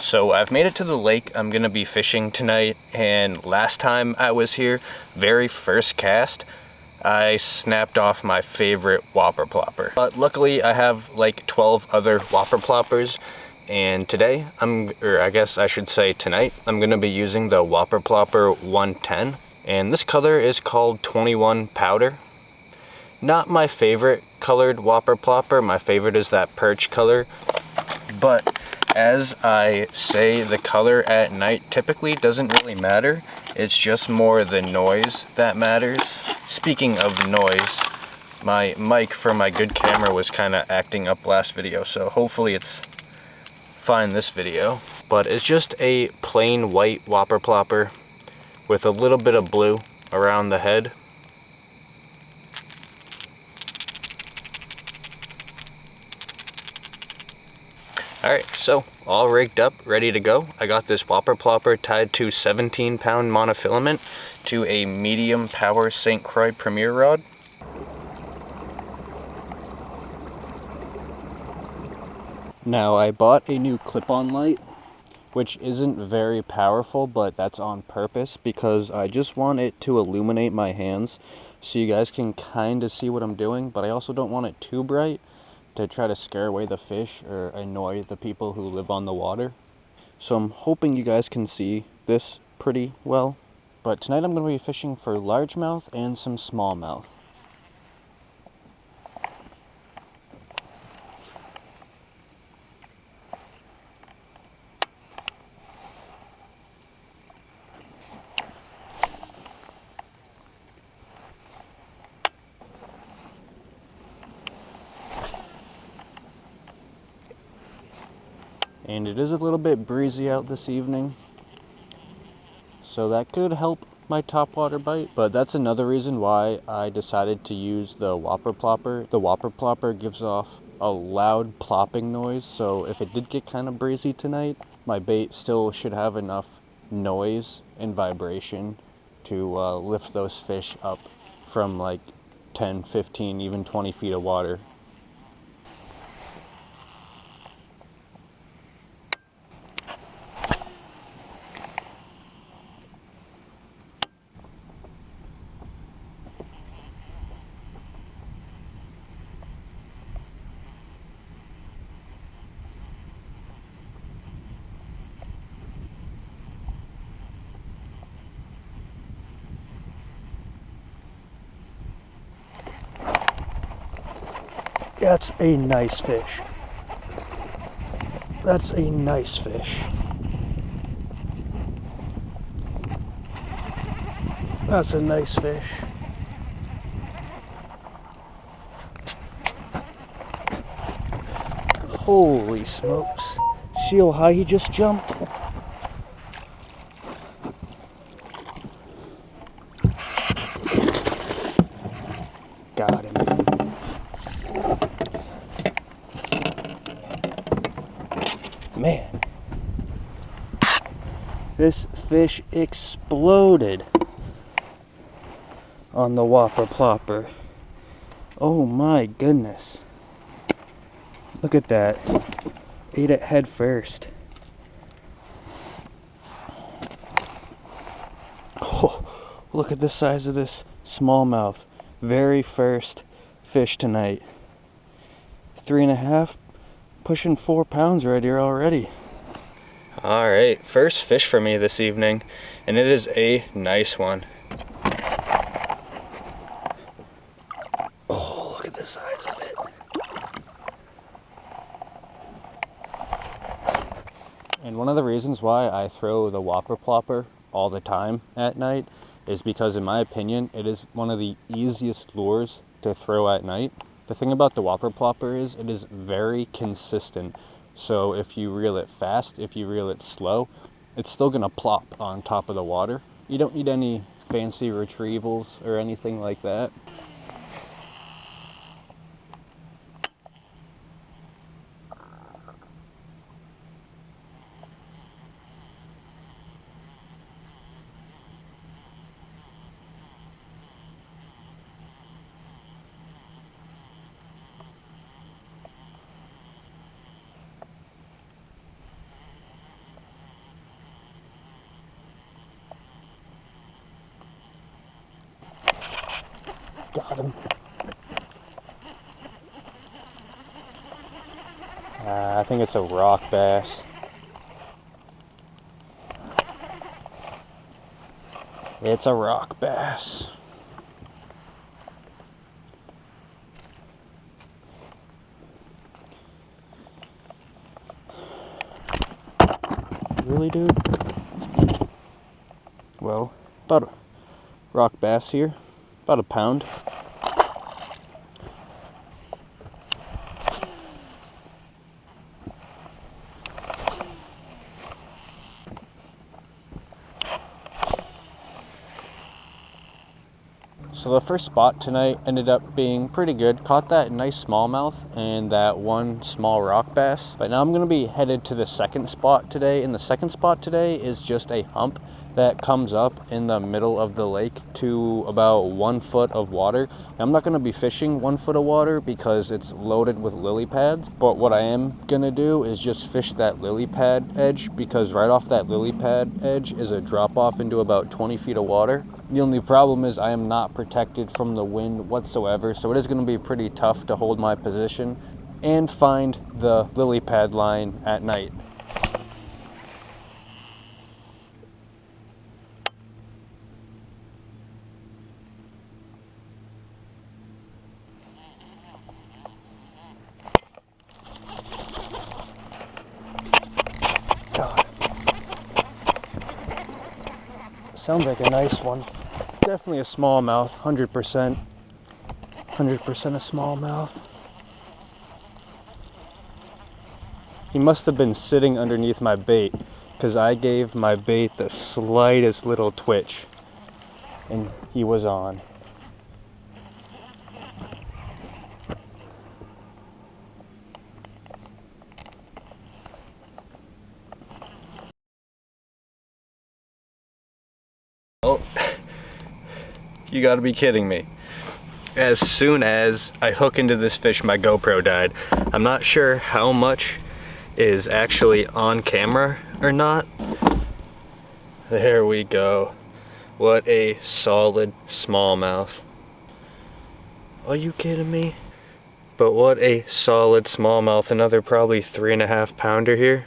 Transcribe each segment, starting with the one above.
So I've made it to the lake. I'm gonna be fishing tonight, and last time I was here, very first cast, I snapped off my favorite whopper plopper. But luckily I have like 12 other whopper ploppers, and today, or I guess I should say tonight, I'm gonna be using the Whopper Plopper 110, and this color is called 21 Powder. Not my favorite colored whopper plopper. My favorite is that perch color, but as I say, the color at night typically doesn't really matter. It's just more the noise that matters. Speaking of noise, my mic for my good camera was kind of acting up last video, so hopefully it's fine this video. But it's just a plain white whopper plopper with a little bit of blue around the head. Alright, so all rigged up, ready to go. I got this whopper plopper tied to 17-pound monofilament to a medium power St. Croix Premier rod. Now I bought a new clip-on light, which isn't very powerful, but that's on purpose because I just want it to illuminate my hands so you guys can kind of see what I'm doing, but I also don't want it too bright to try to scare away the fish or annoy the people who live on the water. So I'm hoping you guys can see this pretty well. But tonight I'm going to be fishing for largemouth and some smallmouth. And it is a little bit breezy out this evening, so that could help my topwater bite. But that's another reason why I decided to use the whopper plopper. The whopper plopper gives off a loud plopping noise, so if it did get kind of breezy tonight, my bait still should have enough noise and vibration to lift those fish up from like 10, 15, even 20 feet of water. That's a nice fish. That's a nice fish. That's a nice fish. Holy smokes. See how high he just jumped? Got him. Man, this fish exploded on the whopper plopper. Oh my goodness. Look at that. Ate it head first. Oh, look at the size of this smallmouth. Very first fish tonight. 3.5, pushing 4 pounds right here already. Alright, first fish for me this evening, and it is a nice one. Oh, look at the size of it. And one of the reasons why I throw the whopper plopper all the time at night is because, in my opinion, it is one of the easiest lures to throw at night. The thing about the whopper plopper is it is very consistent. So if you reel it fast, if you reel it slow, it's still gonna plop on top of the water. You don't need any fancy retrievals or anything like that. Got him. I think it's a rock bass. It's a rock bass. Really, dude? Well, about a rock bass here, about a pound. So the first spot tonight ended up being pretty good. Caught that nice smallmouth and that one small rock bass. But now I'm gonna be headed to the second spot today. And the second spot today is just a hump that comes up in the middle of the lake to about 1 foot of water. I'm not gonna be fishing 1 foot of water because it's loaded with lily pads. But what I am gonna do is just fish that lily pad edge, because right off that lily pad edge is a drop off into about 20 feet of water. The only problem is I am not protected from the wind whatsoever, so it is going to be pretty tough to hold my position and find the lily pad line at night. God. Sounds like a nice one. Definitely a smallmouth, 100%. 100% a smallmouth. He must have been sitting underneath my bait, because I gave my bait the slightest little twitch and he was on. Oh, you gotta be kidding me. As soon as I hook into this fish, my GoPro died. I'm not sure how much is actually on camera or not. There we go. What a solid smallmouth. Are you kidding me? But what a solid smallmouth. Another probably 3.5 pounder here.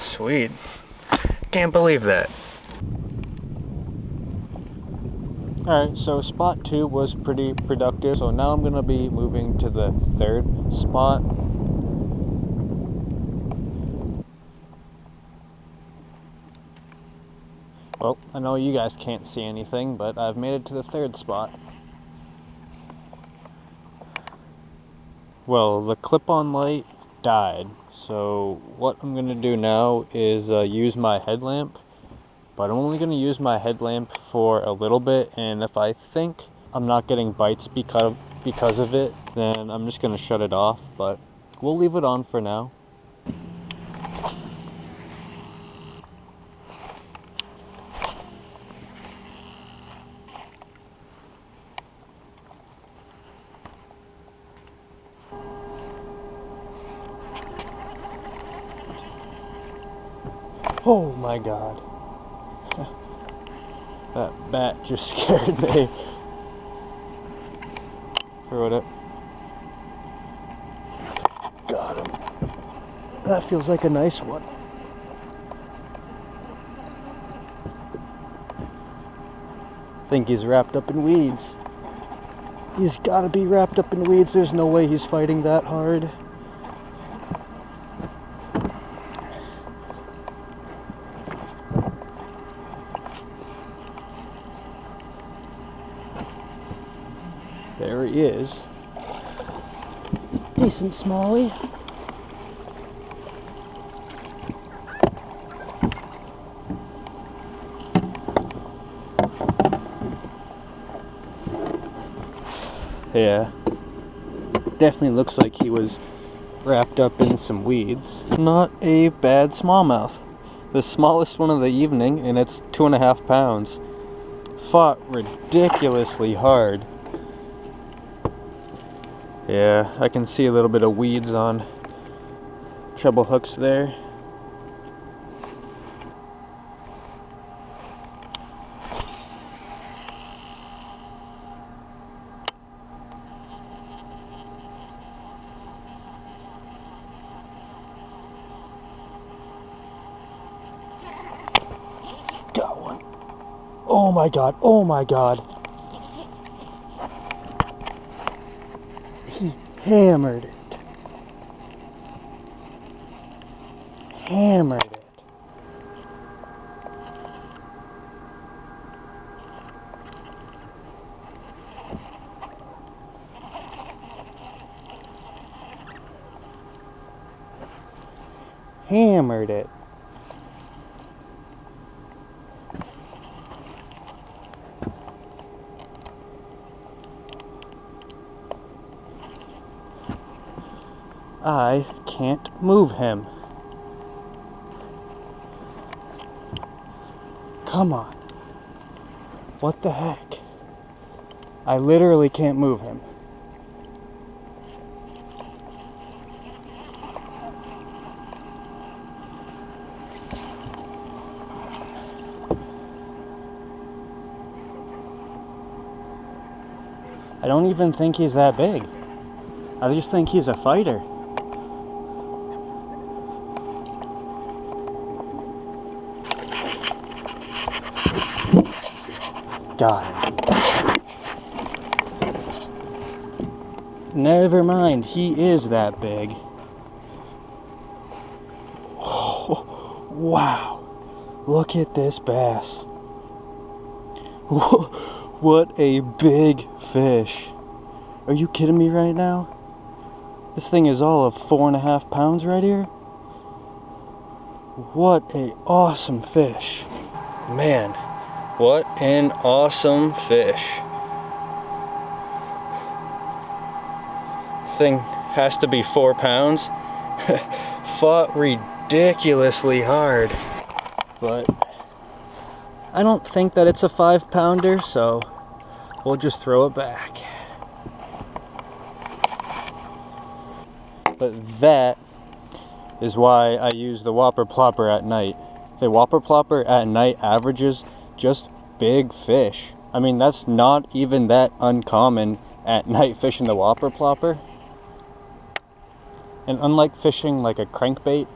Sweet. Can't believe that. Alright, so spot 2 was pretty productive. So now I'm going to be moving to the third spot. Well, I know you guys can't see anything, but I've made it to the third spot. Well, the clip-on light died. So what I'm going to do now is use my headlamp. But I'm only going to use my headlamp for a little bit, and if I think I'm not getting bites because of it, then I'm just going to shut it off, but we'll leave it on for now. Oh my God. That bat just scared me. Throw it. Got him. That feels like a nice one. I think he's wrapped up in weeds. He's gotta be wrapped up in weeds. There's no way he's fighting that hard. There he is. Decent smallie. Yeah. Definitely looks like he was wrapped up in some weeds. Not a bad smallmouth. The smallest one of the evening, and it's 2.5 pounds. Fought ridiculously hard. Yeah, I can see a little bit of weeds on treble hooks there. Oh my god, oh my god. He hammered it. Hammered it. Hammered it. I can't move him. Come on. What the heck? I literally can't move him. I don't even think he's that big. I just think he's a fighter. Got him. Never mind, he is that big. Oh, wow. Look at this bass. What a big fish. Are you kidding me right now? This thing is all of 4.5 pounds right here. What a awesome fish. Man, what an awesome fish. Thing has to be 4 pounds. Fought ridiculously hard. But I don't think that it's a 5-pounder, so we'll just throw it back. But that is why I use the whopper plopper at night. The whopper plopper at night averages just big fish. I mean, that's not even that uncommon at night fishing the whopper plopper. And unlike fishing like a crankbait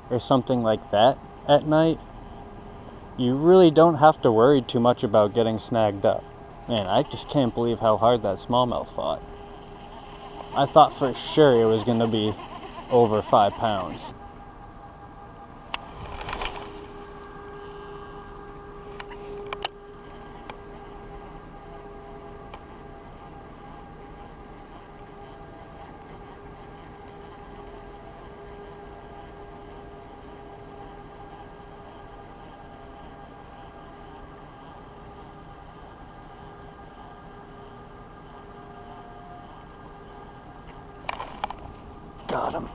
or something like that at night, you really don't have to worry too much about getting snagged up. Man, I just can't believe how hard that smallmouth fought. I thought for sure it was going to be over 5 pounds. Got him.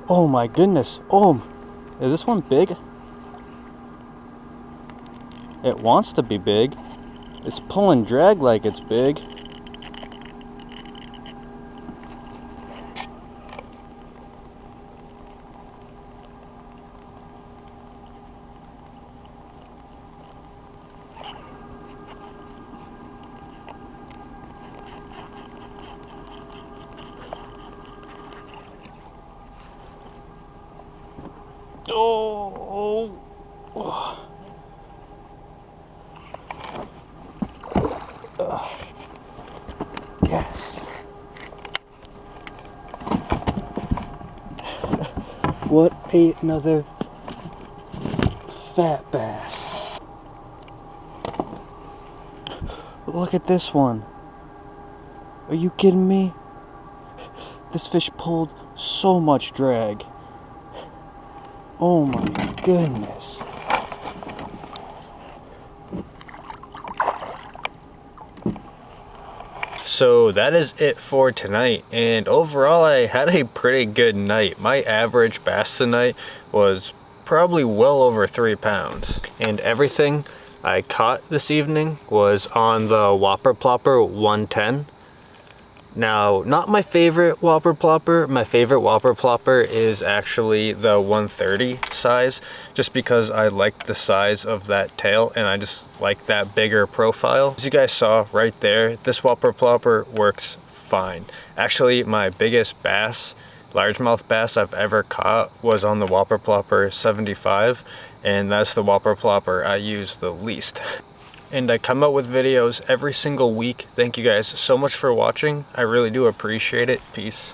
Oh my goodness. Oh, is this one big? It wants to be big. It's pulling drag like it's big. Oh, oh. Yes. What another fat bass. Look at this one. Are you kidding me? This fish pulled so much drag. Oh my goodness. So that is it for tonight, and overall I had a pretty good night. My average bass tonight was probably well over 3 pounds, and everything I caught this evening was on the Whopper Plopper 110. Now, not my favorite Whopper Plopper. My favorite Whopper Plopper is actually the 130 size, just because I like the size of that tail and I just like that bigger profile. As you guys saw right there, this Whopper Plopper works fine. Actually, my biggest bass, largemouth bass I've ever caught was on the Whopper Plopper 75, and that's the Whopper Plopper I use the least. And I come out with videos every single week. Thank you guys so much for watching. I really do appreciate it. Peace.